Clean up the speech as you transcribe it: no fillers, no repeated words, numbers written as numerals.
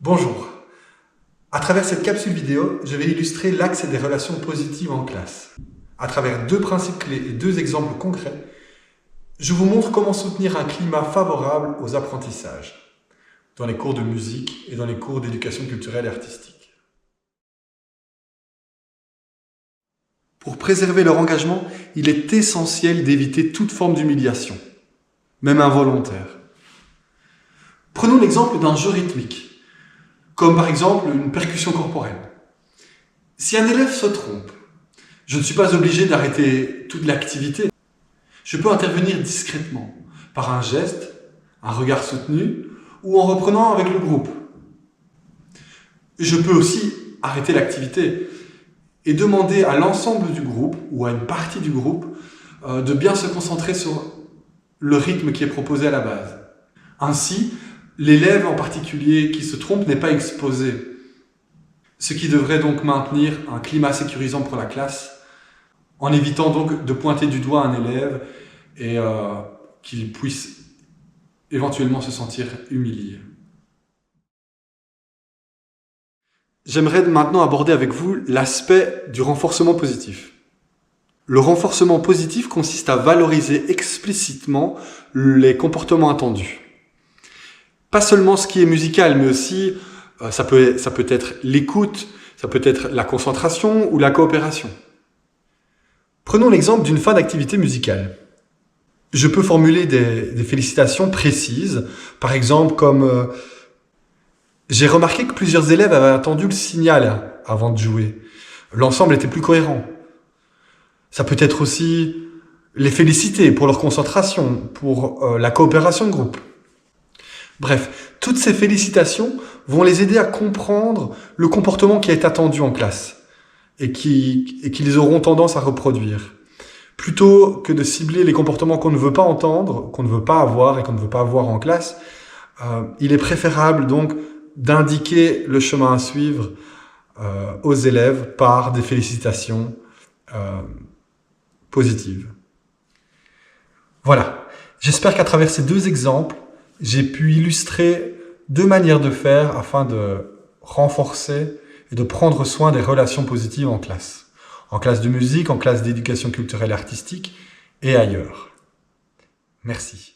Bonjour. À travers cette capsule vidéo, je vais illustrer l'axe des relations positives en classe. À travers deux principes clés et deux exemples concrets, je vous montre comment soutenir un climat favorable aux apprentissages, dans les cours de musique et dans les cours d'éducation culturelle et artistique. Pour préserver leur engagement, il est essentiel d'éviter toute forme d'humiliation, même involontaire. Prenons l'exemple d'un jeu rythmique, comme par exemple une percussion corporelle. Si un élève se trompe, je ne suis pas obligé d'arrêter toute l'activité. Je peux intervenir discrètement, par un geste, un regard soutenu, ou en reprenant avec le groupe. Je peux aussi arrêter l'activité et demander à l'ensemble du groupe, ou à une partie du groupe, de bien se concentrer sur le rythme qui est proposé à la base. Ainsi, l'élève en particulier qui se trompe n'est pas exposé, ce qui devrait donc maintenir un climat sécurisant pour la classe, en évitant donc de pointer du doigt un élève et qu'il puisse éventuellement se sentir humilié. J'aimerais maintenant aborder avec vous l'aspect du renforcement positif. Le renforcement positif consiste à valoriser explicitement les comportements attendus. Pas seulement ce qui est musical, mais aussi ça peut être l'écoute, ça peut être la concentration ou la coopération. Prenons l'exemple d'une fin d'activité musicale. Je peux formuler des félicitations précises, par exemple comme j'ai remarqué que plusieurs élèves avaient attendu le signal avant de jouer. L'ensemble était plus cohérent. Ça peut être aussi les féliciter pour leur concentration, pour la coopération de groupe. Bref, toutes ces félicitations vont les aider à comprendre le comportement qui est attendu en classe et qu'ils auront tendance à reproduire. Plutôt que de cibler les comportements qu'on ne veut pas entendre, qu'on ne veut pas avoir et qu'on ne veut pas avoir en classe, il est préférable donc d'indiquer le chemin à suivre aux élèves par des félicitations positives. Voilà, j'espère qu'à travers ces deux exemples, j'ai pu illustrer deux manières de faire afin de renforcer et de prendre soin des relations positives en classe de musique, en classe d'éducation culturelle et artistique et ailleurs. Merci.